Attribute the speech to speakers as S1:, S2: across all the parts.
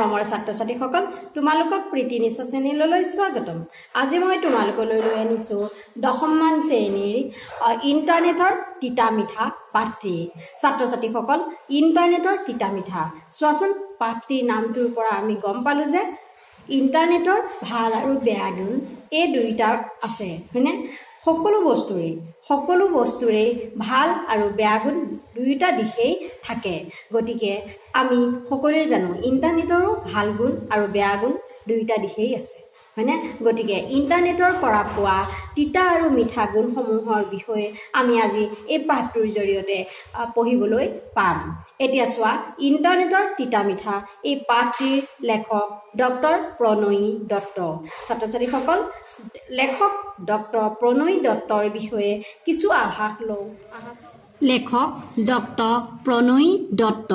S1: মৰমৰ ছাত্ৰ ছাত্ৰীসকল, তোমালোকক প্ৰীতিনিশা চেনেললৈ স্বাগতম। আজি মই তোমালোকলৈ লৈ আনিছোঁ 10মান শ্ৰেণীৰ ইণ্টাৰনেটৰ তিতা মিঠা পাঠটি। ছাত্ৰ ছাত্ৰীসকল, ইণ্টাৰনেটৰ তিতা মিঠা চোৱাচোন, পাঠটিৰ নামটোৰ পৰা আমি গম পালোঁ যে ইণ্টাৰনেটৰ ভাল আৰু বেয়া গুণ এই দুইটা আছে, হয়নে? সকলো বস্তুৰে ভাল আৰু বেয়া গুণ দুয়োটা দিশেই থাকে। গতিকে আমি সকলোৱে জানো ইণ্টাৰনেটৰো ভাল গুণ আৰু বেয়া গুণ দুয়োটা দিশেই আছে, হয়নে? গতিকে ইণ্টাৰনেটৰ পৰা পোৱা তিতা আৰু মিঠা গুণসমূহৰ বিষয়ে আমি আজি এই পাঠটোৰ জৰিয়তে পঢ়িবলৈ পাম। এতিয়া চোৱা, ইণ্টাৰনেটৰ তিতা মিঠা এই পাঠটিৰ লেখক ডক্টৰ প্ৰণয়ী দত্ত। ছাত্ৰ ছাত্ৰীসকল, লেখক ডক্টৰ প্ৰণয়ী দত্তৰ বিষয়ে কিছু আভাস লওঁ। লেখক ডক্টৰ প্ৰণয়ী দত্ত।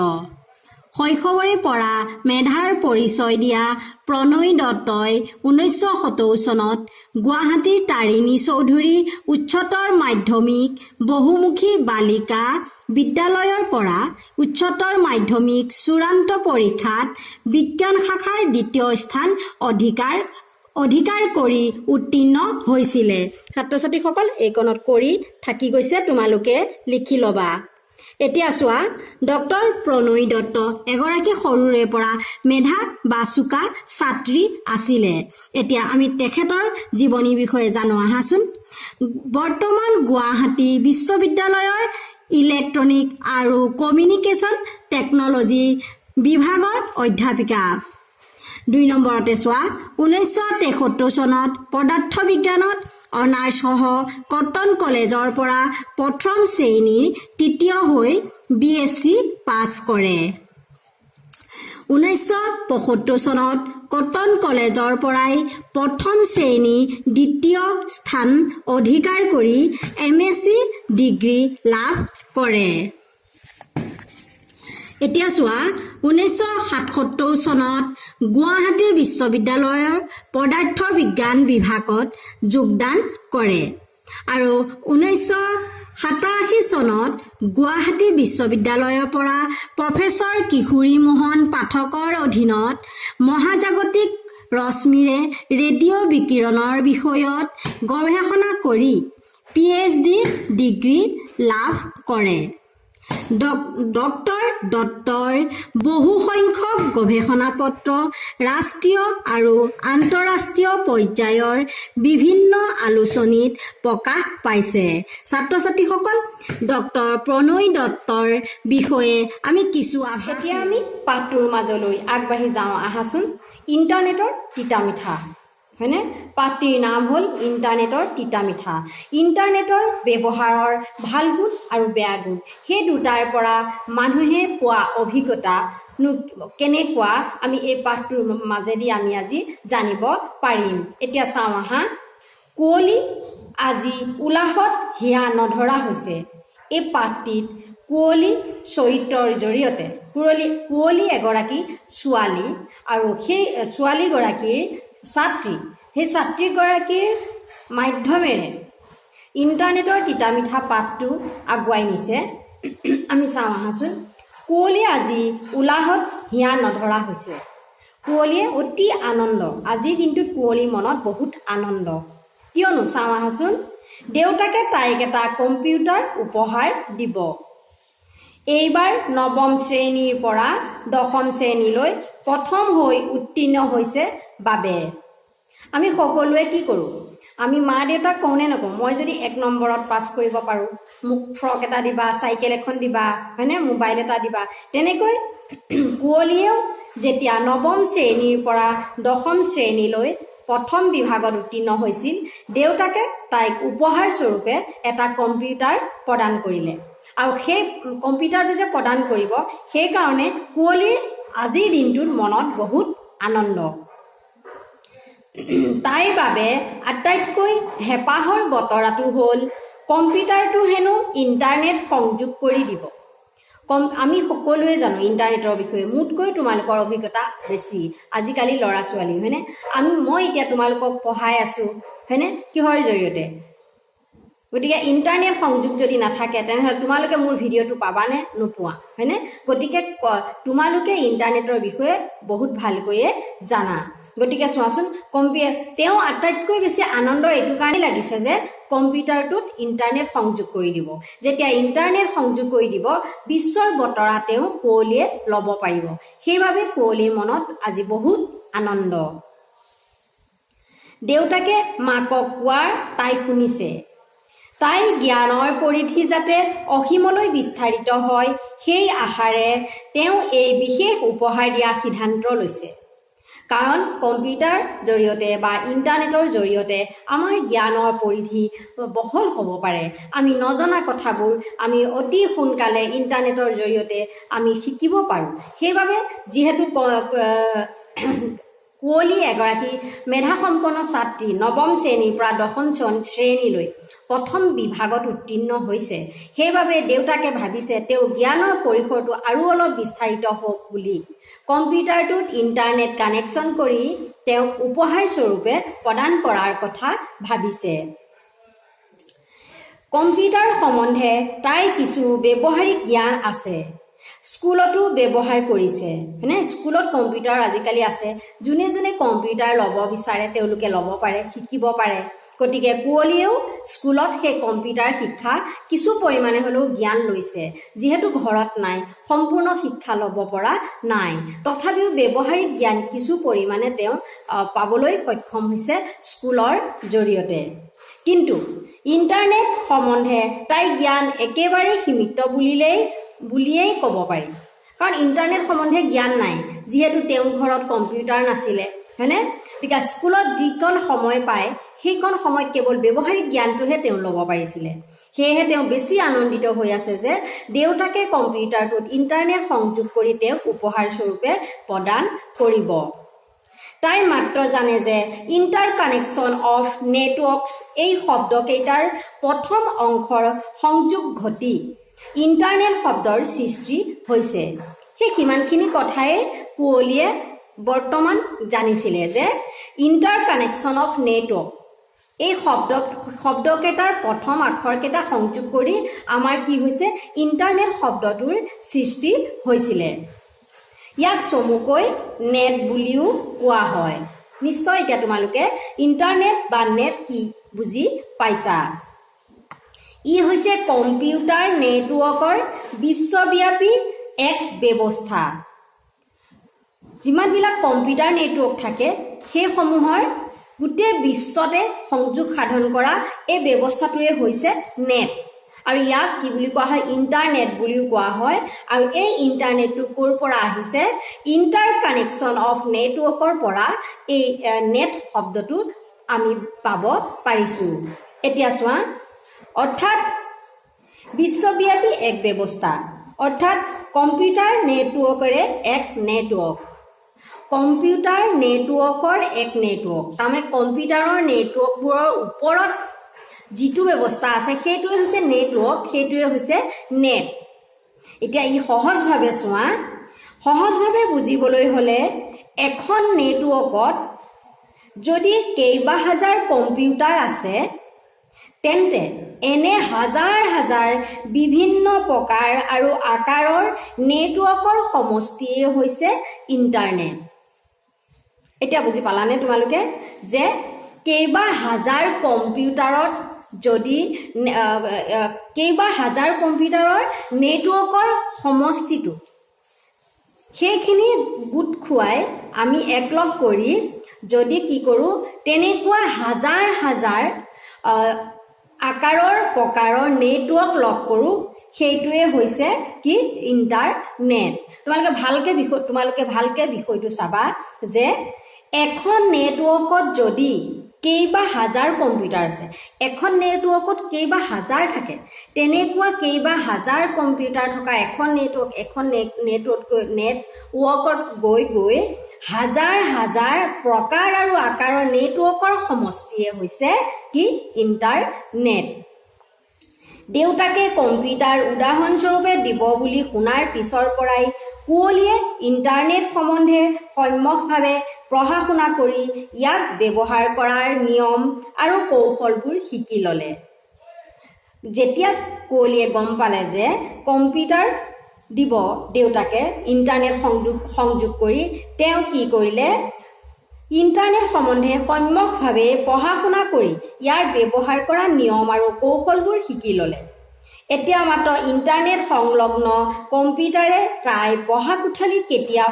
S1: শৈশৱৰে পৰা মেধাৰ পৰিচয় দিয়া প্ৰণয়ী দত্তই 1970 চনত গুৱাহাটীৰ তাৰিণী চৌধুৰী উচ্চতৰ মাধ্যমিক বহুমুখী বালিকা বিদ্যালয়ৰ পৰা উচ্চতৰ মাধ্যমিক চূড়ান্ত পৰীক্ষাত বিজ্ঞান শাখাৰ 2য় স্থান অধিকাৰ কৰি উত্তীৰ্ণ হৈছিলে। ছাত্ৰ ছাত্ৰীসকল, এইকণত কৰি থাকি গৈছে, তোমালোকে লিখি ল'বা। এতিয়া চোৱা, ডক্টৰ প্ৰণয়ী দত্ত এগৰাকী সৰুৰে পৰা মেধা বা চোকা ছাত্ৰী আছিলে। এতিয়া আমি তেখেতৰ জীৱনীৰ বিষয়ে জানো আহাচোন। বৰ্তমান গুৱাহাটী বিশ্ববিদ্যালয়ৰ ইলেক্ট্ৰনিক আৰু কমিউনিকেশ্যন টেকনলজি বিভাগৰ অধ্যাপিকা। 2 নম্বৰতে চোৱা, 1973 চনত পদাৰ্থ বিজ্ঞানত অনাৰ্ছ সহ কটন কলেজৰ পৰা প্ৰথম শ্ৰেণীৰ 3য় হৈ BSc পাছ কৰে। 1975 চনত কটন কলেজৰ পৰাই প্ৰথম শ্ৰেণীৰ 2য় স্থান অধিকাৰ কৰি MSc ডিগ্ৰী লাভ কৰে। এতিয়া চোৱা, 1977 চনত গুৱাহাটী বিশ্ববিদ্যালয়ৰ পদাৰ্থ বিজ্ঞান বিভাগত যোগদান কৰে আৰু 1987 চনত গুৱাহাটী বিশ্ববিদ্যালয়ৰ পৰা প্ৰফেচৰ কিশোৰী মোহন পাঠকৰ অধীনত মহাজাগতিক ৰশ্মিৰে ৰেডিঅ' বিকিৰণৰ বিষয়ত গৱেষণা কৰি PhD ডিগ্ৰী লাভ কৰে। ডক্টৰ দত্তৰ বহুসংখ্যক গৱেষণা পত্ৰ ৰাষ্ট্ৰীয় আৰু আন্তঃৰাষ্ট্ৰীয় পৰ্যায়ৰ বিভিন্ন আলোচনীত প্ৰকাশ পাইছে। ছাত্ৰ ছাত্ৰীসকল, ডক্টৰ প্ৰণয়ী দত্তৰ বিষয়ে আমি কিছু এতিয়া আমি পাঠটোৰ মাজলৈ আগবাঢ়ি যাওঁ আহাচোন। ইণ্টাৰনেটৰ তিতা মিঠা, হয়নে? পাঠটিৰ নাম হ'ল ইণ্টাৰনেটৰ তিতা মিঠা। ইণ্টাৰনেটৰ ব্যৱহাৰৰ ভাল গুণ আৰু বেয়া গুণ সেই দুটাৰ পৰা মানুহে পোৱা অভিজ্ঞতা কেনেকুৱা, আমি এই পাঠটোৰ মাজেদি আমি আজি জানিব পাৰিম। এতিয়া চাওঁ আহা। কুঁৱলী আজি উলাহত হিয়া নধৰা হৈছে। এই পাঠটিত কুঁৱলী চৰিত্ৰৰ জৰিয়তে কুঁৱলী এগৰাকী ছোৱালী আৰু সেই ছোৱালীগৰাকীৰ ছাত্ৰী, সেই ছাত্ৰীগৰাকীৰ মাধ্যমেৰে ইণ্টাৰনেটৰ তিতা মিঠা পাঠটো আগুৱাই নিছে। আমি চাওঁ আহাচোন। কুঁৱলী আজি উলাহত হিয়া নধৰা হৈছে। কুঁৱলীয়ে অতি আনন্দ, আজিৰ দিনটোত কুঁৱলীৰ মনত বহুত আনন্দ। কিয়নো চাওঁ আহাচোন। দেউতাকে তাইক এটা কম্পিউটাৰ উপহাৰ দিব। এইবাৰ 9ম শ্ৰেণীৰ পৰা 10ম শ্ৰেণীলৈ প্ৰথম হৈ উত্তীৰ্ণ হৈছে বাবে। আমি সকলোৱে কি কৰোঁ? আমি মা দেউতাক কওঁনে নকওঁ, মই যদি 1 নম্বৰত পাছ কৰিব পাৰোঁ, মোক ফ্ৰক এটা দিবা, চাইকেল এখন দিবা, হয়নে, মোবাইল এটা দিবা। তেনেকৈ কুঁৱলীয়েও যেতিয়া 9ম শ্ৰেণীৰ পৰা 10ম শ্ৰেণীলৈ প্ৰথম বিভাগত উত্তীৰ্ণ হৈছিল, দেউতাকে তাইক উপহাৰ স্বৰূপে এটা কম্পিউটাৰ প্ৰদান কৰিলে। আৰু সেই কম্পিউটাৰটো যে প্ৰদান কৰিব, সেইকাৰণে কুঁৱলীৰ আজিৰ দিনটোত মনত বহুত আনন্দ। তাইৰ বাবে আটাইতকৈ হেঁপাহৰ বতৰাটো হ'ল কম্পিউটাৰটো হেনো ইণ্টাৰনেট সংযোগ কৰি দিব। আমি সকলোৱে জানো ইণ্টাৰনেটৰ বিষয়ে, মোতকৈ তোমালোকৰ অভিজ্ঞতা বেছি আজিকালি ল'ৰা ছোৱালী, হয়নে? মই এতিয়া তোমালোকক পঢ়াই আছোঁ, হয়নে? কিহৰ জৰিয়তে? গতিকে ইণ্টাৰনেট সংযোগ যদি নাথাকে তেনেহ'লে তোমালোকে মোৰ ভিডিঅ'টো পাবানে নোপোৱা হয়নে গতিকে তোমালোকে ইণ্টাৰনেটৰ বিষয়ে বহুত ভালকৈয়ে জানা গতিকে চোৱাচোন তেওঁ আটাইতকৈ বেছি আনন্দ এইটো কাৰণে লাগিছে যে কম্পিউটাৰটোত ইণ্টাৰনেট সংযোগ কৰি দিব যেতিয়া ইণ্টাৰনেট সংযোগ কৰি দিব বিশ্বৰ বতৰা তেওঁ কুঁৱলীয়ে ল'ব পাৰিব সেইবাবে কুঁৱলীৰ মনত আজি বহুত আনন্দ দেউতাকে মাকক কোৱাৰ তাই শুনিছে তাই জ্ঞানৰ পৰিধি যাতে অসীমলৈ বিস্তাৰিত হয় সেই আশাৰে তেওঁ এই বিশেষ উপহাৰ দিয়া সিদ্ধান্ত লৈছে কাৰণ কম্পিউটাৰ জৰিয়তে বা ইণ্টাৰনেটৰ জৰিয়তে আমাৰ জ্ঞানৰ পৰিধি বহল হ'ব পাৰে আমি নজনা কথাবোৰ আমি অতি সোনকালে ইণ্টাৰনেটৰ জৰিয়তে আমি শিকিব পাৰোঁ সেইবাবে যিহেতু কুঁৱলী এগৰাকী মেধাসম্পন্ন ছাত্ৰী নৱম শ্ৰেণীৰ পৰা দশম শ্ৰেণীলৈ প্ৰথম বিভাগত উত্তীৰ্ণ হৈছে সেইবাবে দেউতাকে ভাবিছে তেওঁ জ্ঞানৰ পৰিসৰটো আৰু অলপ বিস্তাৰিত হওক বুলি কম্পিউটাৰটোত ইণ্টাৰনেট কানেকশ্যন কৰি তেওঁক উপহাৰ স্বৰূপে প্ৰদান কৰাৰ কথা ভাবিছে কম্পিউটাৰ সম্বন্ধে তাইৰ কিছু ব্যৱহাৰিক জ্ঞান আছে স্কুলতো ব্যৱহাৰ কৰিছে হয়নে স্কুলত কম্পিউটাৰ আজিকালি আছে যোনে যোনে কম্পিউটাৰ ল'ব বিচাৰে তেওঁলোকে ল'ব পাৰে শিকিব পাৰে গতিকে কুঁৱলীয়েও স্কুলত সেই কম্পিউটাৰ শিক্ষা কিছু পৰিমাণে হ'লেও জ্ঞান লৈছে যিহেতু ঘৰত নাই সম্পূৰ্ণ শিক্ষা ল'ব পৰা নাই তথাপিও ব্যৱহাৰিক জ্ঞান কিছু পৰিমাণে তেওঁ পাবলৈ সক্ষম হৈছে স্কুলৰ জৰিয়তে কিন্তু ইণ্টাৰনেট সম্বন্ধে তাই জ্ঞান একেবাৰে সীমিত বুলিয়েই ক'ব পাৰি কাৰণ ইণ্টাৰনেট সম্বন্ধে জ্ঞান নাই যিহেতু তেওঁৰ ঘৰত কম্পিউটাৰ নাছিলে হয়নে গতিকে স্কুলত যিকণ সময় পায় সেইকণ সময়ত কেৱল ব্যৱহাৰিক জ্ঞানটোহে তেওঁ ল'ব পাৰিছিলে সেয়েহে তেওঁ বেছি আনন্দিত হৈ আছে যে দেউতাকে কম্পিউটাৰটোত ইণ্টাৰনেট সংযোগ কৰি তেওঁক উপহাৰ স্বৰূপে প্ৰদান কৰিব তাই মাত্ৰ জানে যে ইণ্টাৰ কানেকশ্যন অফ নেটৱৰ্কছ এই শব্দকেইটাৰ প্ৰথম অংশৰ সংযোগ ঘটি ইণ্টাৰনেট শব্দৰ সৃষ্টি হৈছে সেই কিমানখিনি কথাই কুঁৱলীয়ে বৰ্তমান জানিছিলে যে ইণ্টাৰ কানেকশ্যন অফ নেটৱৰ্ক এই শব্দকেইটাৰ প্ৰথম আখৰকেইটা সংযোগ কৰি আমাৰ কি হৈছে ইণ্টাৰনেট শব্দটোৰ সৃষ্টি হৈছিলে ইয়াক চমুকৈ নেট বুলিও কোৱা হয় নিশ্চয় এতিয়া তোমালোকে ইণ্টাৰনেট বা নেট কি বুজি পাইছা ই হৈছে কম্পিউটাৰ নেটৱৰ্কৰ বিশ্বব্যাপী এক ব্যৱস্থা যিমানবিলাক কম্পিউটাৰ নেটৱৰ্ক থাকে সেইসমূহৰ গোটেই বিশ্বতে সংযোগ সাধন কৰা এই ব্যৱস্থাটোৱে হৈছে নেট আৰু ইয়াক কি বুলি কোৱা হয় ইণ্টাৰনেট বুলিও কোৱা হয় আৰু এই ইণ্টাৰনেটটো ক'ৰ পৰা আহিছে ইণ্টাৰ কানেকশ্যন অফ নেটৱৰ্কৰ পৰা এই নেট শব্দটো আমি পাব পাৰিছোঁ এতিয়া চোৱা অৰ্থাৎ বিশ্বব্যাপী এক ব্যৱস্থা অৰ্থাৎ কম্পিউটাৰ নেটৱৰ্কৰে এক নেটৱৰ্ক কম্পিউটাৰ নেটৱৰ্কৰ এক নেটৱৰ্ক তাৰমানে কম্পিউটাৰৰ নেটৱৰ্কবোৰৰ ওপৰত যিটো ব্যৱস্থা আছে সেইটোৱে হৈছে নেটৱৰ্ক সেইটোৱে হৈছে নেট এতিয়া ই সহজভাৱে চোৱা সহজভাৱে বুজিবলৈ হ'লে এখন নেটৱৰ্কত যদি কেইবা হাজাৰ কম্পিউটাৰ আছে তেন্তে এনে হাজাৰ হাজাৰ বিভিন্ন প্ৰকাৰ আৰু আকাৰৰ নেটৱৰ্কৰ সমষ্টিয়ে হৈছে ইণ্টাৰনেট এতিয়া বুজি পালানে তোমালোকে যে কেইবা হাজাৰ কম্পিউটাৰত যদি কেইবা হাজাৰ কম্পিউটাৰৰ নেটৱৰ্কৰ সমষ্টিটো সেইখিনি গোট খুৱাই আমি একলগ কৰি যদি কি কৰোঁ তেনেকুৱা হাজাৰ হাজাৰ আকাৰৰ প্ৰকাৰৰ নেটৱৰ্ক লগ কৰোঁ সেইটোৱে হৈছে কি ইণ্টাৰনেট তোমালোকে ভালকে বিষয়টো চাবা যে এখন নেটৱৰ্কত যদি কেইবা হাজাৰ কম্পিউটাৰ আছে এখন নেটৱৰ্কত কেইবা হাজাৰ থাকে তেনেকুৱা কেইবা হাজাৰ কম্পিউটাৰ থকা এখন নেটৱৰ্কত গৈ হাজাৰ হাজাৰ প্ৰকাৰ আৰু আকাৰৰ নেটৱৰ্কৰ সমষ্টিয়ে হৈছে কি ইণ্টাৰনেট দেউতাকে কম্পিউটাৰ উদাহৰণস্বৰূপে দিব বুলি শুনাৰ পিছৰ পৰাই কুঁৱলীয়ে ইণ্টাৰনেট সম্বন্ধে সম্যকভাৱে পঢ়া শুনা কৰি ইয়াক ব্যৱহাৰ কৰাৰ নিয়ম আৰু কৌশলবোৰ শিকি ল'লে যেতিয়া কুঁৱলীয়ে গম পালে যে কম্পিউটাৰ দিব দেউতাকে ইণ্টাৰনেট সংযোগ কৰি তেওঁ কি কৰিলে ইণ্টাৰনেট সম্বন্ধে সম্যকভাৱে পঢ়া শুনা কৰি ইয়াৰ ব্যৱহাৰ কৰা নিয়ম আৰু কৌশলবোৰ শিকি ল'লে। এতিয়া মাত্ৰ ইণ্টাৰনেট সংলগ্ন কম্পিউটাৰে তাই পঢ়া কোঠালিত কেতিয়া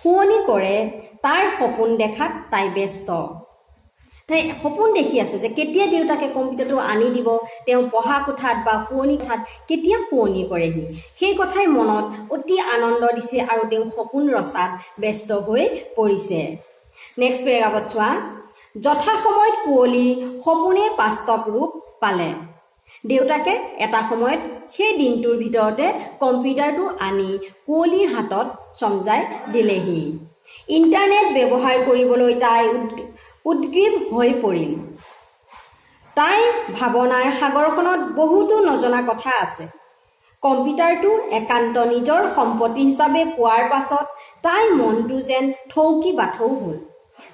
S1: শুৱনি কৰে তাৰ সপোন দেখাত তাই ব্যস্ত। তাই সপোন দেখি আছে যে কেতিয়া দেউতাকে কম্পিউটাৰটো আনি দিব, তেওঁ পঢ়া কোঠাত বা শুৱনি কোঠাত কেতিয়া শুৱনি কৰেহি, সেই কথাই মনত অতি আনন্দ দিছে আৰু তেওঁ সপোন ৰচাত ব্যস্ত হৈ পৰিছে। নেক্সট পেৰাগ্ৰাফত চোৱা, যথাসময়ত কুঁৱলীৰ সপোনে বাস্তৱ ৰূপ পালে। দেউতাকে এটা সময়ত সেই দিনটোৰ ভিতৰতে কম্পিউটাৰটো আনি কুঁৱলীৰ হাতত চমজাই দিলেহি। ইণ্টাৰনেট ব্যৱহাৰ কৰিবলৈ তাই উদ্গ্ৰীৱ হৈ পৰিল। তাইৰ ভাৱনাৰ সাগৰখনত বহুতো নজনা কথা আছে। কম্পিউটাৰটো একান্ত নিজৰ সম্পত্তি হিচাপে পোৱাৰ পাছত তাইৰ মনটো যেন থৌকি বাথৌ হ'ল।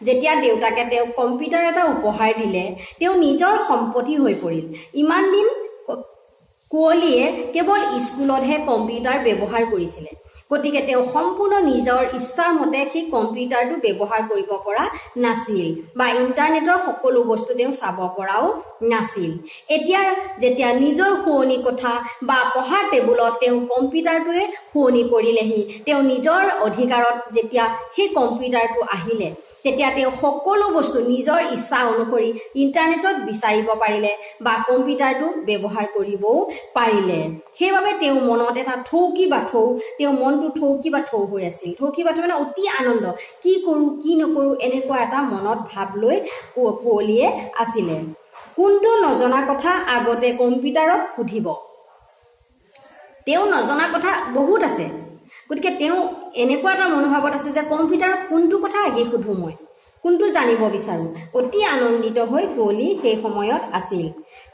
S1: যেতিয়া দেউতাকে তেওঁক কম্পিউটাৰ এটা উপহাৰ দিলে তেওঁ নিজৰ সম্পত্তি হৈ পৰিল। ইমান দিন কুঁৱলীয়ে কেৱল স্কুলতহে কম্পিউটাৰ ব্যৱহাৰ কৰিছিলে, গতিকে তেওঁ সম্পূৰ্ণ নিজৰ ইচ্ছাৰ মতে সেই কম্পিউটাৰটো ব্যৱহাৰ কৰিব পৰা নাছিল বা ইণ্টাৰনেটৰ সকলো বস্তু তেওঁ চাব পৰাও নাছিল। এতিয়া যেতিয়া নিজৰ শুৱনি কোঠা বা পঢ়াৰ টেবুলত তেওঁ কম্পিউটাৰটোৱে শুৱনি কৰিলেহি, তেওঁ নিজৰ অধিকাৰত যেতিয়া সেই কম্পিউটাৰটো আহিলে তেতিয়া তেওঁ সকলো বস্তু নিজৰ ইচ্ছা অনুসৰি ইণ্টাৰনেটত বিচাৰিব পাৰিলে বা কম্পিউটাৰটো ব্যৱহাৰ কৰিবও পাৰিলে। সেইবাবে তেওঁ মনত এটা তেওঁৰ মনটো থৌকি বাথৌ হৈ আছিল। থৌকি বাথৌ মানে অতি আনন্দ, কি কৰোঁ কি নকৰোঁ এনেকুৱা এটা মনত ভাৱ লৈ কুঁৱলীয়ে আছিলে। কোনটো নজনা কথা আগতে কম্পিউটাৰক সুধিব, তেওঁ নজনা কথা বহুত আছে, গতিকে তেওঁ এনেকুৱা এটা মনোভাৱত আছে যে কম্পিউটাৰক কোনটো কথা আগে সুধোঁ, মই কোনটো জানিব বিচাৰোঁ। অতি আনন্দিত হৈ কুঁৱলী সেই সময়ত আছিল।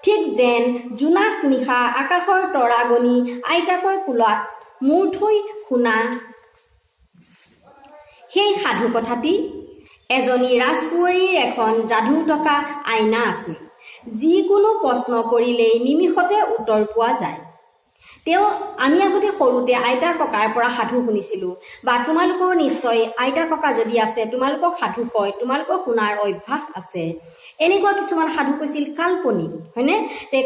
S1: ঠিক যেন জোনাক নিশা আকাশৰ তৰাগণি আইতাকৰ কোলাত মূৰ থৈ শুনা সেই সাধু কথাটি এজনী ৰাজকুঁৱৰীৰ এখন যাদু থকা আইনা আছিল। যিকোনো প্ৰশ্ন কৰিলেই নিমিষতে উত্তৰ পোৱা যায়। আমি আগতে সৰুতে আইতা ককাৰ পৰা সাধু শুনিছিলোঁ, বা তোমালোকৰ নিশ্চয় আইতা ককা যদি আছে তোমালোকক সাধু কয়, তোমালোকৰ শুনাৰ অভ্যাস আছে। এনেকুৱা কিছুমান সাধু কৈছিল কাল্পনিক, হয়নে?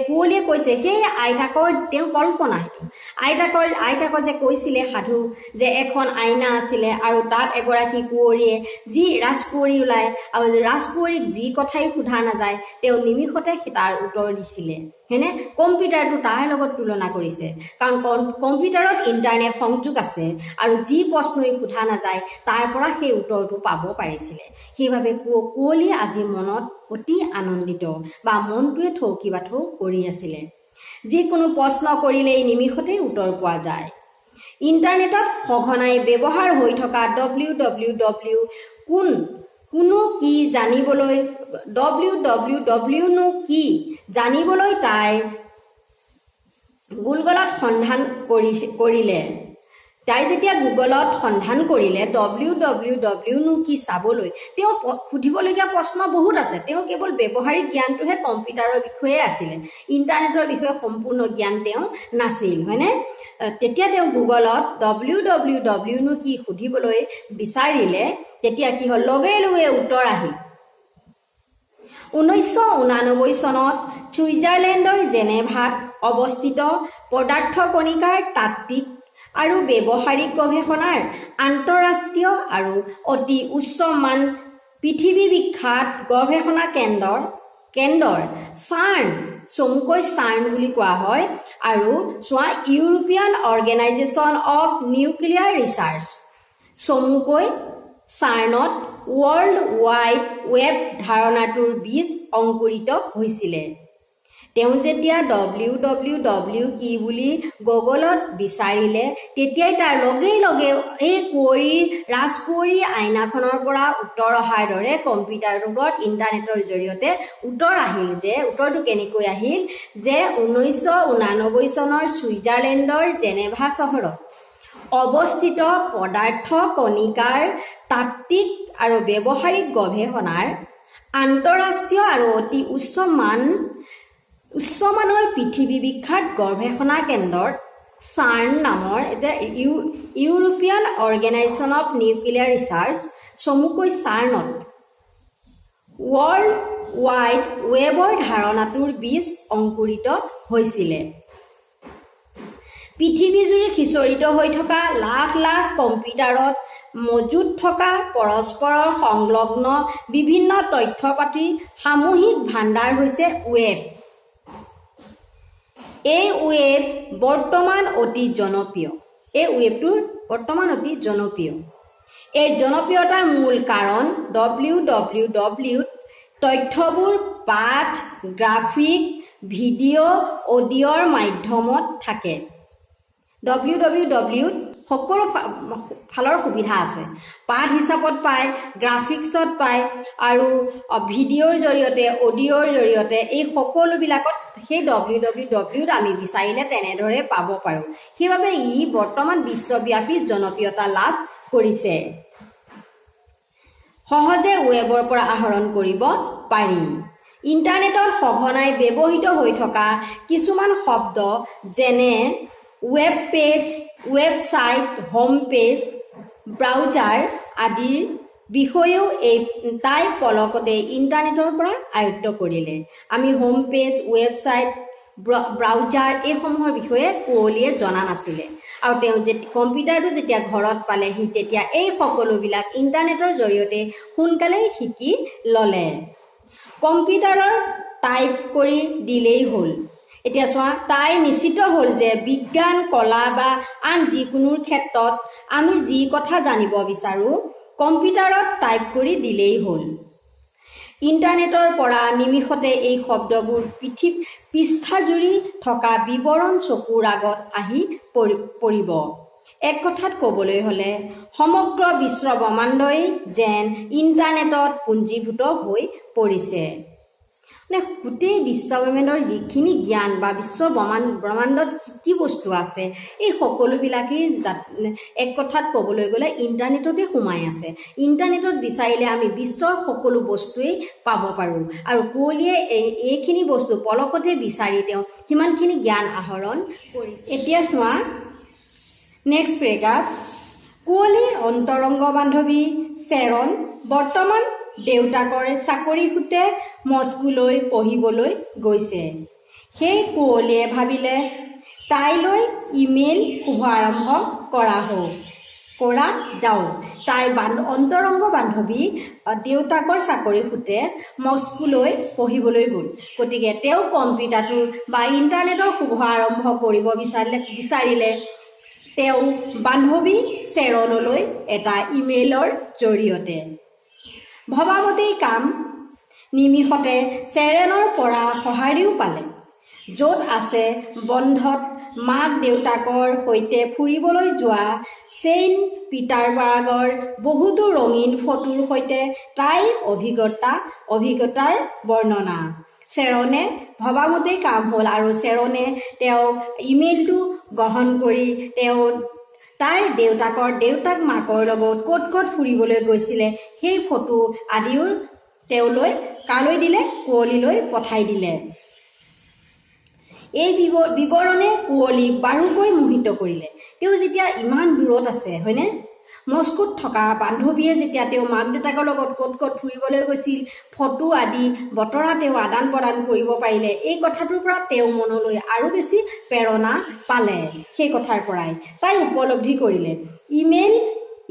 S1: কুঁৱলীয়ে কৈছে সেই আইতাকৰ তেওঁ কল্পনা, সেইটো আইতাকৰ যে কৈছিলে সাধু যে এখন আইনা আছিলে আৰু তাত এগৰাকী কুঁৱৰীয়ে যি ৰাজকুঁৱৰী ওলায় আৰু ৰাজকুঁৱৰীক যি কথাই সোধা নাযায় তেওঁ নিমিষতে তাৰ উত্তৰ দিছিলে, হয়নে? কম্পিউটাৰটো তাৰ লগত তুলনা কৰিছে, কাৰণ কম্পিউটাৰত ইণ্টাৰনেট সংযোগ আছে আৰু যি প্ৰশ্নই সোধা নাযায় তাৰ পৰা সেই উত্তৰটো পাব পাৰিছিলে। সেইবাবে কুঁৱলী আজি মনত অতি আনন্দিত বা মনটোৱে থৌকি বাথৌ কৰি আছিলে। যিকোনো প্ৰশ্ন কৰিলেই নিমিষতেই উত্তৰ পোৱা যায়। ইণ্টাৰনেটত সঘনাই ব্যৱহাৰ হৈ থকা www কোনো কি জানিবলৈ www কি জানিবলৈ তাই গুগলত সন্ধান কৰিলে। তাই যেতিয়া গুগলত সন্ধান কৰিলে www কি চাবলৈ, তেওঁ সুধিবলগীয়া প্ৰশ্ন বহুত আছে। তেওঁ কেৱল ব্যৱহাৰিক জ্ঞানটোহে কম্পিউটাৰৰ বিষয়ে আছিলে, ইণ্টাৰনেটৰ বিষয়ে সম্পূৰ্ণ জ্ঞান তেওঁ নাছিল, হয়নে? তেতিয়া তেওঁ গুগলত www কি সুধিবলৈ বিচাৰিলে, তেতিয়া কি হ'ল, লগে লগে উত্তৰ আহিল। 1989 চনত ছুইজাৰলেণ্ডৰ জেনেভাত অৱস্থিত পদাৰ্থ কণিকাৰ তাত্ত্বিক আৰু ব্যৱহাৰিক গৱেষণাৰ আন্তঃৰাষ্ট্ৰীয় আৰু অতি উচ্চমান পৃথিৱী বিখ্যাত গৱেষণা কেন্দ্ৰৰ চাৰ্ণ, চমুকৈ চাৰ্ণ বুলি কোৱা হয়, আৰু চোৱা European organisation of nuclear research, চমুকৈ চাৰ্ণত ৱৰ্ল্ড ৱাইড ৱেব ধাৰণাটোৰ বীজ অংকুৰিত হৈছিলে। তেওঁ যেতিয়া www কি বুলি গুগলত বিচাৰিলে তেতিয়াই তাৰ লগে লগে এই ৰাজকুঁৱৰীৰ আইনাখনৰ পৰা উত্তৰ অহাৰ দৰে কম্পিউটাৰত ইণ্টাৰনেটৰ জৰিয়তে উত্তৰ আহিল। যে উত্তৰটো কেনেকৈ আহিল, যে 1989 চনৰ ছুইজাৰলেণ্ডৰ জেনেভা চহৰত অৱস্থিত পদাৰ্থ কণিকাৰ তাত্ত্বিক আৰু ব্যৱহাৰিক গৱেষণাৰ আন্তঃৰাষ্ট্ৰীয় আৰু অতি উচ্চ মান উচ্চমানৰ পৃথিৱী বিখ্যাত গৱেষণা কেন্দ্ৰত চাৰ্ন নামৰ এটা European organisation of nuclear research চমুকৈ চাৰ্নত ৱৰ্ল্ড ৱাইড ৱেবৰ ধাৰণাটোৰ বীজ অংকুৰিত হৈছিলে। পৃথিৱীজুৰি সিঁচৰিত হৈ থকা লাখ লাখ কম্পিউটাৰত মজুত থকা পৰস্পৰৰ সংলগ্ন বিভিন্ন তথ্য পাতিৰ সামূহিক ভাণ্ডাৰ হৈছে ৱেব। এই ৱেব বৰ্তমান অতি জনপ্ৰিয়। এই জনপ্ৰিয়তাৰ মূল কাৰণ www তথ্যবোৰ পাঠ, গ্ৰাফিক, ভিডিঅ', অডিঅ'ৰ মাধ্যমত থাকে। www সকলো ফালৰ সুবিধা আছে। পাঠ হিচাপত পায়, গ্ৰাফিক্সত পায় আৰু ভিডিঅ'ৰ জৰিয়তে, অডিঅ'ৰ জৰিয়তে এই সকলোবিলাকত সেই www আমি বিচাৰিলে তেনেদৰে পাব পাৰোঁ। সেইবাবে ই বৰ্তমান বিশ্বব্যাপী জনপ্ৰিয়তা লাভ কৰিছে। সহজে ৱেবৰ পৰা আহৰণ কৰিব পাৰি। ইণ্টাৰনেটত সঘনাই ব্যৱহৃত হৈ থকা কিছুমান শব্দ যেনে web page, website, home page, browser আদিৰ বিষয়েও তাই পলকতে ইণ্টাৰনেটৰ পৰা আয়ত্ত কৰিলে। আমি হোম পেজ, ৱেবছাইট, ব্ৰাউজাৰ এইসমূহৰ বিষয়ে কুঁৱলীয়ে জনা নাছিলে আৰু তেওঁ কম্পিউটাৰটো যেতিয়া ঘৰত পালেহি তেতিয়া এই সকলোবিলাক ইণ্টাৰনেটৰ জৰিয়তে সোনকালেই শিকি ল'লে। কম্পিউটাৰৰ টাইপ কৰি দিলেই হ'ল। এতিয়া চোৱা, তাই নিশ্চিত হ'ল যে বিজ্ঞান, কলা বা আন যিকোনো ক্ষেত্ৰত আমি যি কথা জানিব বিচাৰোঁ কম্পিউটাৰত টাইপ কৰি দিলেই হ'ল। ইণ্টাৰনেটৰ পৰা নিমিষতে এই শব্দবোৰ পৃষ্ঠাজুৰি থকা বিৱৰণ চকুৰ আগত আহি পৰিব। এক কথাত ক'বলৈ হ'লে সমগ্ৰ বিশ্ব ব্ৰহ্মাণ্ডই যেন ইণ্টাৰনেটত পুঞ্জীভূত হৈ পৰিছে। মানে গোটেই বিশ্ব ব্ৰহ্মাণ্ডৰ যিখিনি জ্ঞান বা বিশ্ব ব্ৰহ্মাণ্ডত কি বস্তু আছে এই সকলোবিলাকেই এক কথাত ক'বলৈ গ'লে ইণ্টাৰনেটতে সোমাই আছে। ইণ্টাৰনেটত বিচাৰিলে আমি বিশ্বৰ সকলো বস্তুৱেই পাব পাৰোঁ আৰু কুঁৱলীয়ে এইখিনি বস্তু পলকতে বিচাৰি তেওঁ সিমানখিনি জ্ঞান আহৰণ কৰিছে। এতিয়া চোৱা নেক্সট পেৰেগ্ৰাফ। কুঁৱলীৰ অন্তৰংগ বান্ধৱী চেৰন বৰ্তমান দেউতাকৰ চাকৰি সূত্ৰে মস্কোলৈ পঢ়িবলৈ গৈছে। সেই কুঁৱলীয়ে ভাবিলে তাইলৈ ইমেইল শুভাৰম্ভ কৰা যাওক। তাই অন্তৰংগ বান্ধৱী দেউতাকৰ চাকৰি সূত্ৰে মস্কোলৈ পঢ়িবলৈ গ'ল। গতিকে তেওঁ কম্পিউটাৰটোৰ বা ইণ্টাৰনেটৰ শুভ আৰম্ভ কৰিব বিচাৰিলে তেওঁ বান্ধৱী চেৰণলৈ এটা ইমেইলৰ জৰিয়তে। ভবামতেই কাম, নিমিষতে চেৰেনৰ পৰা সঁহাৰিও পালে। য'ত আছে বন্ধত মাক দেউতাকৰ সৈতে ফুৰিবলৈ যোৱা ছেইণ্ট পিটাৰবাৰ্গৰ বহুতো ৰঙীন ফটোৰ সৈতে তাইৰ অভিজ্ঞতাৰ বৰ্ণনা। চেৰনে ভবামতেই কাম হ'ল আৰু চেৰনে তেওঁ ইমেইলটো গ্ৰহণ কৰি তাইৰ দেউতাক মাকৰ লগত ক'ত ক'ত ফুৰিবলৈ গৈছিলে সেই ফটো আদিও তেওঁলৈ কালৈ দিলে, কুঁৱলীলৈ পঠাই দিলে। এই বিৱৰণে কুঁৱলীক বাৰুকৈ মোহিত কৰিলে। তেওঁ যেতিয়া ইমান দূৰত আছে হয়নে, মস্কোত থকা বান্ধৱীয়ে যেতিয়া তেওঁ মাক দেউতাকৰ লগত ক'ত ক'ত ফুৰিবলৈ গৈছিল ফটো আদি বতৰা তেওঁ আদান প্ৰদান কৰিব পাৰিলে। এই কথাটোৰ পৰা তেওঁ মনলৈ আৰু বেছি প্ৰেৰণা পালে। সেই কথাৰ পৰাই তাই উপলব্ধি কৰিলে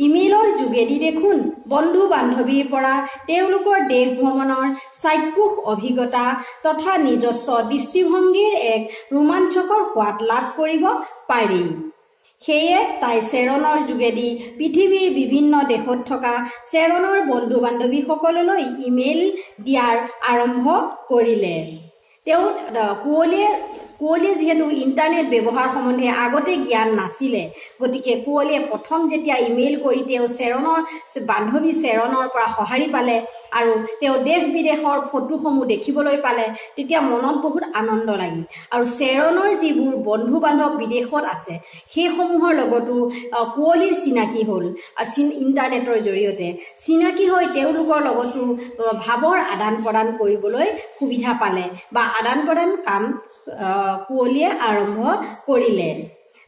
S1: ইমেইলৰ যোগেদি দেখোন বন্ধু বান্ধৱীৰ পৰা তেওঁলোকৰ দেশ ভ্ৰমণৰ চাক্ষুষ অভিজ্ঞতা তথা নিজস্ব দৃষ্টিভংগীৰ এক ৰোমাঞ্চকৰ সোৱাদ লাভ কৰিব পাৰি। সেয়ে তাই চেৰণৰ যোগেদি পৃথিৱীৰ বিভিন্ন দেশত থকা চেৰণৰ বন্ধু বান্ধৱীসকললৈ ইমেইল দিয়াৰ আৰম্ভ কৰিলে। কুঁৱলীয়ে কুঁৱলীয়ে যিহেতু ইণ্টাৰনেট ব্যৱহাৰ সম্বন্ধে আগতে জ্ঞান নাছিলে, গতিকে কুঁৱলীয়ে প্ৰথম যেতিয়া ইমেইল কৰি তেওঁ বান্ধৱী চেৰণৰ পৰা সঁহাৰি পালে আৰু তেওঁ দেশ বিদেশৰ ফটোসমূহ দেখিবলৈ পালে, তেতিয়া মনত বহুত আনন্দ লাগিল। আৰু চেৰণৰ যিবোৰ বন্ধু বান্ধৱ বিদেশত আছে সেইসমূহৰ লগতো কুঁৱলীৰ চিনাকি হ'ল আৰু ইণ্টাৰনেটৰ জৰিয়তে চিনাকি হৈ তেওঁলোকৰ লগতো ভাৱৰ আদান প্ৰদান কৰিবলৈ সুবিধা পালে বা আদান প্ৰদান কাম কুঁৱলীয়ে আৰম্ভ কৰিলে।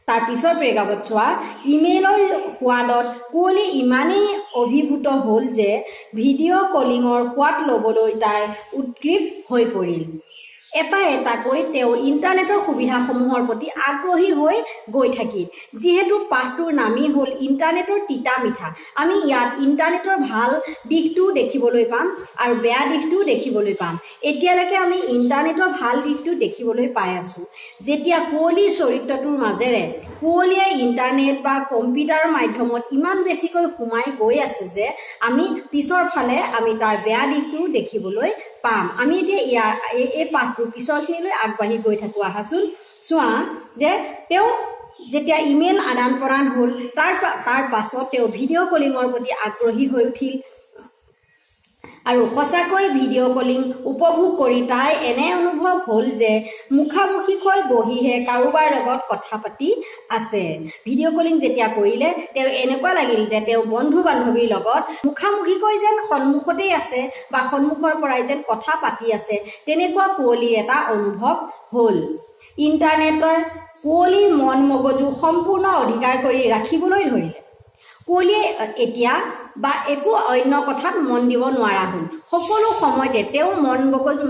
S1: তাৰ পিছৰ পেৰেগ্ৰাফত চোৱা, ইমেইলৰ সোৱাদত কুঁৱলী ইমানেই অভিভূত হ'ল যে ভিডিঅ' কলিঙৰ সোৱাদ ল'বলৈ তাই উৎকৃষ্ট হৈ পৰিল। এটা এটাকৈ তেওঁ ইণ্টাৰনেটৰ সুবিধাসমূহৰ প্ৰতি আগ্ৰহী হৈ গৈ থাকিল। যিহেতু পাঠটোৰ নামেই হ'ল ইণ্টাৰনেটৰ তিতা মিঠা, আমি ইয়াত ইণ্টাৰনেটৰ ভাল দিশটোও দেখিবলৈ পাম আৰু বেয়া দিশটোও দেখিবলৈ পাম। এতিয়ালৈকে আমি ইণ্টাৰনেটৰ ভাল দিশটো দেখিবলৈ পাই আছোঁ। যেতিয়া কুঁৱলীৰ চৰিত্ৰটোৰ মাজেৰে কুঁৱলীয়ে ইণ্টাৰনেট বা কম্পিউটাৰৰ মাধ্যমত ইমান বেছিকৈ সোমাই গৈ আছে যে আমি পিছৰ ফালে আমি তাৰ বেয়া দিশটোও দেখিবলৈ পাম। আমি এতিয়া এই পাঠটোৰ পিছৰখিনিলৈ আগবাঢ়ি গৈ থাকোঁ। আহাচোন চোৱা যে তেওঁ যেতিয়া ইমেইল আদান প্ৰদান হ'ল তাৰ পাছত তেওঁ ভিডিঅ' কলিঙৰ প্ৰতি আগ্ৰহী হৈ উঠিল আৰু সঁচাকৈ ভিডিঅ' কলিং উপভোগ কৰি তাই এনে অনুভৱ হ'ল যে মুখামুখিকৈ বহিহে কাৰোবাৰ লগত কথা পাতি আছে। ভিডিঅ' কলিং যেতিয়া কৰিলে তেওঁ এনেকুৱা লাগিল যে তেওঁ বন্ধু বান্ধৱীৰ লগত মুখামুখিকৈ যেন সন্মুখতেই আছে বা সন্মুখৰ পৰাই যেন কথা পাতি আছে, তেনেকুৱা কুঁৱলীৰ এটা অনুভৱ হ'ল। ইণ্টাৰনেটৰ কুঁৱলীৰ মন মগজু সম্পূৰ্ণ অধিকাৰ কৰি ৰাখিবলৈ ধৰিলে। কুঁৱলীয়ে এতিয়া বা একো অন্য কথাত মন দিব নোৱাৰা হ'ল। সকলো সময়তে তেওঁ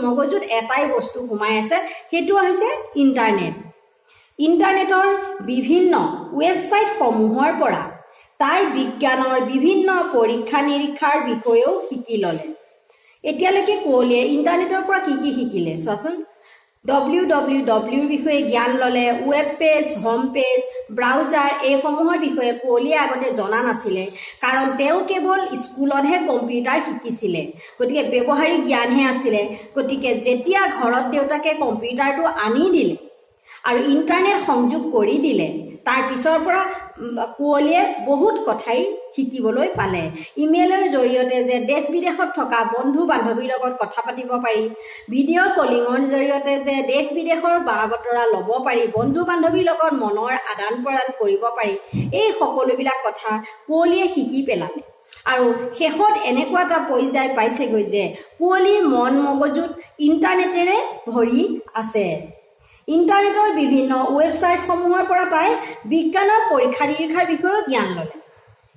S1: মগজুত এটাই বস্তু সোমাই আছে, সেইটো হৈছে ইণ্টাৰনেট। ইণ্টাৰনেটৰ বিভিন্ন ৱেবছাইটসমূহৰ পৰা তাই বিজ্ঞানৰ বিভিন্ন পৰীক্ষা নিৰীক্ষাৰ বিষয়েও শিকি ল'লে। এতিয়ালৈকে কুঁৱলীয়ে ইণ্টাৰনেটৰ পৰা কি কি শিকিলে চোৱাচোন। www বিষয়ে জ্ঞান ল'লে, web page, home page, browser এইসমূহৰ বিষয়ে কুঁৱলীয়ে আগতে জনা নাছিলে, কাৰণ তেওঁ কেৱল স্কুলতহে কম্পিউটাৰ শিকিছিলে, গতিকে ব্যৱহাৰিক জ্ঞানহে আছিলে। গতিকে যেতিয়া ঘৰত দেউতাকে কম্পিউটাৰটো আনি দিলে আৰু ইণ্টাৰনেট সংযোগ কৰি দিলে, তাৰ পিছৰ পৰা কুঁৱলীয়ে বহুত কথাই শিকিবলৈ পালে। ইমেইলৰ জৰিয়তে যে দেশ বিদেশত থকা বন্ধু বান্ধৱীৰ লগত কথা পাতিব পাৰি, ভিডিঅ' কলিঙৰ জৰিয়তে যে দেশ বিদেশৰ বা বতৰা ল'ব পাৰি, বন্ধু বান্ধৱীৰ লগত মনৰ আদান প্ৰদান কৰিব পাৰি, এই সকলোবিলাক কথা কুঁৱলীয়ে শিকি পেলালে। আৰু শেষত এনেকুৱা এটা পৰ্যায় পাইছেগৈ যে কুঁৱলীৰ মন মগজুত ইণ্টাৰনেটেৰে ভৰি আছে। ইণ্টাৰনেটৰ বিভিন্ন ৱেবছাইটসমূহৰ পৰা তাই বিজ্ঞানৰ পৰীক্ষা নিৰীক্ষাৰ বিষয়েও জ্ঞান ল'লে।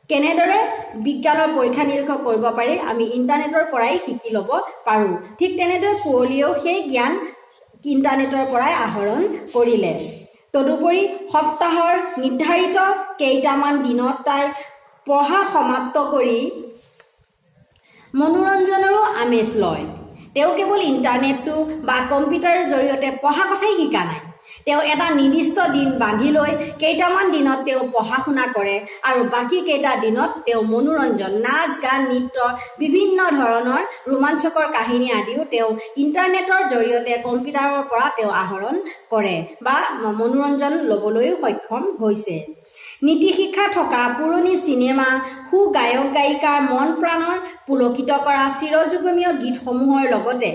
S1: কেনেদৰে বিজ্ঞানৰ পৰীক্ষা নিৰীক্ষা কৰিব পাৰি আমি ইণ্টাৰনেটৰ পৰাই শিকি ল'ব পাৰোঁ। ঠিক তেনেদৰে কুঁৱলীয়েও সেই জ্ঞান ইণ্টাৰনেটৰ পৰাই আহৰণ কৰিলে। তদুপৰি সপ্তাহৰ নিৰ্ধাৰিত কেইটামান দিনত তাই পঢ়া সমাপ্ত কৰি মনোৰঞ্জনৰো আমেজ লয়। তেওঁ কেৱল ইণ্টাৰনেটটো বা কম্পিউটাৰৰ জৰিয়তে পঢ়া কথাই শিকা নাই, তেওঁ এটা নিৰ্দিষ্ট দিন বান্ধি লৈ কেইটামান দিনত তেওঁ পঢ়া শুনা কৰে আৰু বাকী কেইটা দিনত তেওঁ মনোৰঞ্জন, নাচ গান, নৃত্য, বিভিন্ন ধৰণৰ ৰোমাঞ্চকৰ কাহিনী আদিও তেওঁ ইণ্টাৰনেটৰ জৰিয়তে কম্পিউটাৰৰ পৰা তেওঁ আহৰণ কৰে বা মনোৰঞ্জন ল'বলৈও সক্ষম হৈছে। নীতি শিক্ষা থকা পুৰণি চিনেমা, সু গায়ক গায়িকাৰ মন প্ৰাণৰ পুলকিত কৰা চিৰযুগমীয় গীতসমূহৰ লগতে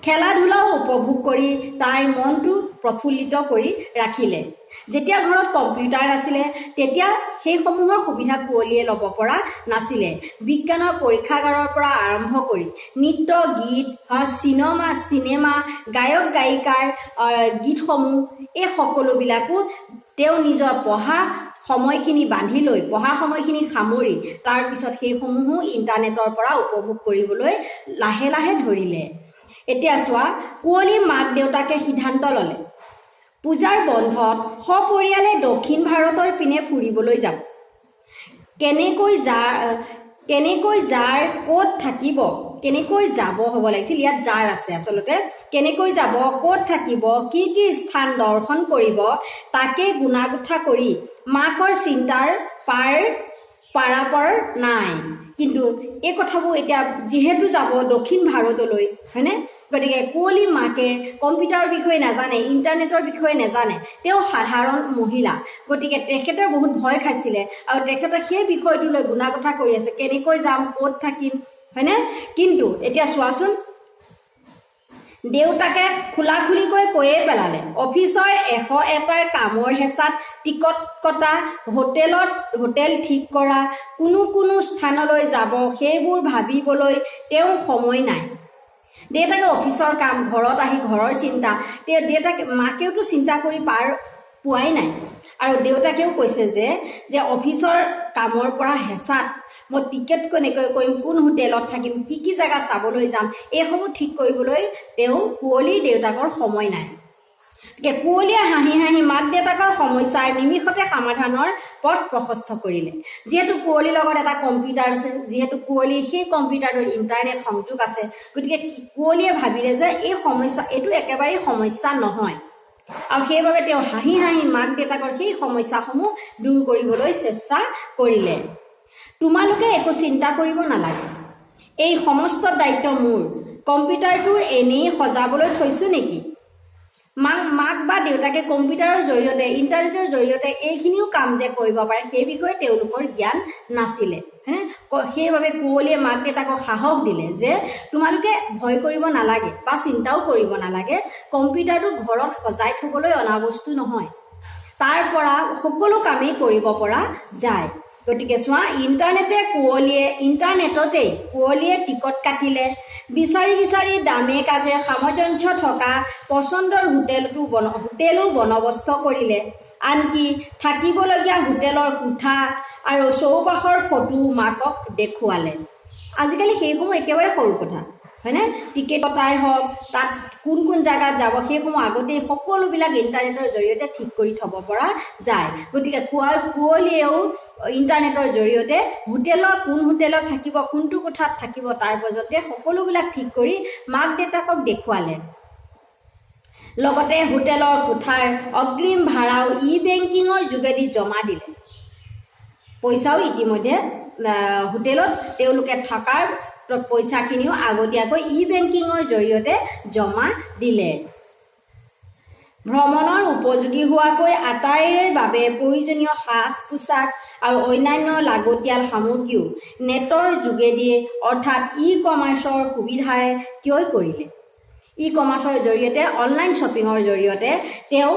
S1: খেলা ধূলাও উপভোগ কৰি তাই মনটো প্ৰফুল্লিত কৰি ৰাখিলে। যেতিয়া ঘৰত কম্পিউটাৰ নাছিলে তেতিয়া সেইসমূহৰ সুবিধা কুঁৱলীয়ে ল'ব পৰা নাছিলে। বিজ্ঞানৰ পৰীক্ষাগাৰৰ পৰা আৰম্ভ কৰি নৃত্য, গীত, চিনেমা, গায়ক গায়িকাৰ গীতসমূহ এই সকলোবিলাকো তেওঁ নিজৰ পঢ়া সময়খিনি বান্ধি লৈ পঢ়া সময়খিনি সামৰি তাৰপিছত সেইসমূহো ইণ্টাৰনেটৰ পৰা উপভোগ কৰিবলৈ লাহে লাহে ধৰিলে। এতিয়া চোৱা, কুঁৱলীৰ মাক দেউতাকে সিদ্ধান্ত ল'লে পূজাৰ বন্ধত সপৰিয়ালে দক্ষিণ ভাৰতৰ পিনে ফুৰিবলৈ যাব। কেনেকৈ যাৰ ক'ত থাকিব, কেনেকৈ যাব হ'ব লাগিছিল, ইয়াত যাৰ আছে আচলতে। কেনেকৈ যাব, ক'ত থাকিব, কি কি স্থান দৰ্শন কৰিব তাকে গুণাগুঠা কৰি মাকৰ চিন্তাৰ পাৰাপাৰ নাই। কিন্তু এই কথাবোৰ এতিয়া যিহেতু যাব দক্ষিণ ভাৰতলৈ, হয়নে, গতিকে কুঁৱলী মাকে কম্পিউটাৰৰ বিষয়ে নাজানে, ইণ্টাৰনেটৰ বিষয়ে নাজানে, তেওঁ সাধাৰণ মহিলা, গতিকে তেখেতে বহুত ভয় খাইছিলে আৰু তেখেতে সেই বিষয়টো লৈ গুণাগথা কৰি আছে, কেনেকৈ যাম, ক'ত থাকিম, হয়নে? কিন্তু এতিয়া চোৱাচোন, দেউতাকে খোলাখুলিকৈ কৈয়ে পেলালে, অফিচৰ 101টাৰ কামৰ হেঁচাত টিকট কটা, হোটেল ঠিক কৰা, কোনো স্থানলৈ যাব, সেইবোৰ ভাবিবলৈ তেওঁ সময় নাই। দেউতাকে অফিচৰ কাম, ঘৰত আহি ঘৰৰ চিন্তা, মাকেওতো চিন্তা কৰি পাৰ পোৱাই নাই। আৰু দেউতাকেও কৈছে যে অফিচৰ কামৰ পৰা হেঁচাত মই টিকেট কেনেকৈ কৰিম, কোন হোটেলত থাকিম, কি জেগা চাবলৈ যাম, এইসমূহ ঠিক কৰিবলৈ কুঁৱলীৰ দেউতাকৰ সময় নাই। কুঁৱলীয়ে হাঁহি হাঁহি মাক দেউতাকৰ সমস্যাৰ নিমিষতে সমাধানৰ পথ প্ৰশস্ত কৰিলে। যিহেতু কুঁৱলীৰ লগত এটা কম্পিউটাৰ আছে, যিহেতু কুঁৱলীৰ সেই কম্পিউটাৰটোৰ ইণ্টাৰনেট সংযোগ আছে, গতিকে কুঁৱলীয়ে ভাবিলে যে এইটো একেবাৰেই সমস্যা নহয়, আৰু সেইবাবে তেওঁ হাঁহি হাঁহি মাক দেউতাকৰ সেই সমস্যাসমূহ দূৰ কৰিবলৈ চেষ্টা কৰিলে। তোমালোকে একো চিন্তা কৰিব নালাগে, এই সমস্ত দায়িত্ব মোৰ, কম্পিউটাৰটো এনেই সজাবলৈ থৈছোঁ নেকি? মাক বা দেউতাকে কম্পিউটাৰৰ জৰিয়তে, ইণ্টাৰনেটৰ জৰিয়তে এইখিনিও কাম যে কৰিব পাৰে সেই বিষয়ে তেওঁলোকৰ জ্ঞান নাছিলে। সেইবাবে কুঁৱলীয়ে মাক দেউতাকক সাহস দিলে যে তোমালোকে ভয় কৰিব নালাগে বা চিন্তাও কৰিব নালাগে, কম্পিউটাৰটো ঘৰত সজাই থবলৈ অনা বস্তু নহয়, তাৰ পৰা সকলো কামেই কৰিব পৰা যায়। গতিকে চোৱা, ইণ্টাৰনেটতেই কুঁৱলীয়ে টিকট কাটিলে, বিচাৰি দামে কাজে সামঞ্জস্য থকা পচন্দৰ হোটেলো বন্দবস্ত কৰিলে, আনকি থাকিবলগীয়া হোটেলৰ কোঠা আৰু চৌপাশৰ ফটো মাকক দেখুৱালে। আজিকালি সেইসমূহ একেবাৰে সৰু কথা, হয়নে? টিকেট কটাই হওক, তাত কোন জেগাত যাব, সেইসমূহ আগতেই সকলোবিলাক ইণ্টাৰনেটৰ জৰিয়তে ঠিক কৰি থ'ব পৰা যায়। গতিকে কুঁৱলীয়েও ইণ্টাৰনেটৰ জৰিয়তে কোন হোটেলত থাকিব, কোনটো কোঠাত থাকিব, তাৰ মাজতে সকলোবিলাক ঠিক কৰি মাক দেউতাকক দেখুৱালে। লগতে হোটেলৰ কোঠাৰ অগ্ৰিম ভাড়াও বেংকিঙৰ যোগেদি জমা দিলে। পইচাও ইতিমধ্যে হোটেলত তেওঁলোকে থকাৰ পইচাখিনিও আগতীয়াকৈ বেংকিঙৰ জৰিয়তে জমা দিলে। ভ্ৰমণৰ উপযোগী হোৱাকৈ আটাইৰে বাবে প্ৰয়োজনীয় সাজ পোছাক আৰু অন্যান্য লাগতিয়াল সামগ্ৰীও নেটৰ যোগেদি অৰ্থাৎ কমাৰ্চৰ সুবিধাৰে ক্ৰয় কৰিলে। কমাৰ্চৰ জৰিয়তে, অনলাইন শ্বপিঙৰ জৰিয়তে তেওঁ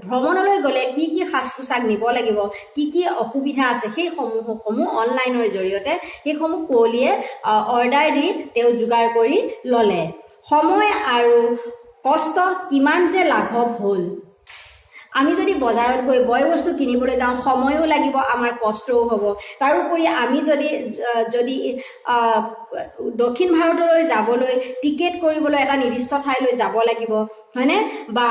S1: ভ্ৰমণলৈ গ'লে কি সাজ পোছাক নিব লাগিব, কি অসুবিধা আছে, সেইসমূহ অনলাইনৰ জৰিয়তে সেইসমূহ কুঁৱলীয়ে অৰ্ডাৰ দি তেওঁ যোগাৰ কৰি ল'লে। সময় আৰু কষ্ট কিমান যে লাঘৱ হ'ল। আমি যদি বজাৰত গৈ বয় বস্তু কিনিবলৈ যাওঁ, সময়ো লাগিব, আমাৰ কষ্টও হ'ব। তাৰোপৰি আমি যদি দক্ষিণ ভাৰতলৈ যাবলৈ টিকেট কৰিবলৈ এটা নিৰ্দিষ্ট ঠাইলৈ যাব লাগিব, হয়নে? বা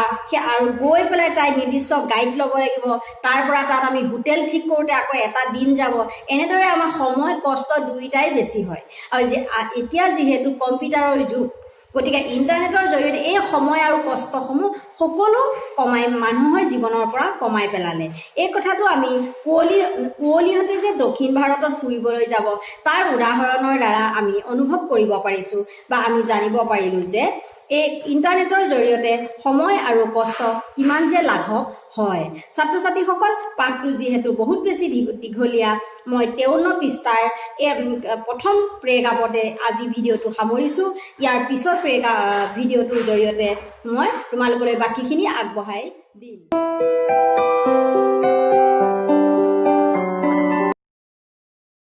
S1: আৰু গৈ পেলাই তাই নিৰ্দিষ্ট গাইড ল'ব লাগিব, তাৰ পৰা তাত আমি হোটেল ঠিক কৰোঁতে আকৌ এটা দিন যাব। এনেদৰে আমাৰ সময় কষ্ট দুয়োটাই বেছি হয়। আৰু এতিয়া যিহেতু কম্পিউটাৰৰ যুগ, গতিকে ইণ্টাৰনেটৰ জৰিয়তে এই সময় আৰু কষ্টসমূহ সকলো মানুহৰ জীৱনৰ পৰা কমাই পেলালে। এই কথাটো আমি কুঁৱলীহঁতে যে দক্ষিণ ভাৰতত ফুৰিবলৈ যাব, তাৰ উদাহৰণৰ দ্বাৰা আমি অনুভৱ কৰিব পাৰিছোঁ বা আমি জানিব পাৰিলোঁ যে এই ইণ্টাৰনেটৰ জৰিয়তে সময় আৰু কষ্ট কিমান যে লাঘৱ হয়। ছাত্ৰ ছাত্ৰীসকল, পাঠটো যিহেতু বহুত বেছি দীঘলীয়া, মই 53 পৃষ্ঠাৰ প্ৰথম প্ৰেগাপতে আজি ভিডিঅ'টো সামৰিছোঁ। ইয়াৰ পিছৰ ভিডিঅ'টোৰ জৰিয়তে মই তোমালোকলৈ বাকীখিনি আগবঢ়াই দিম।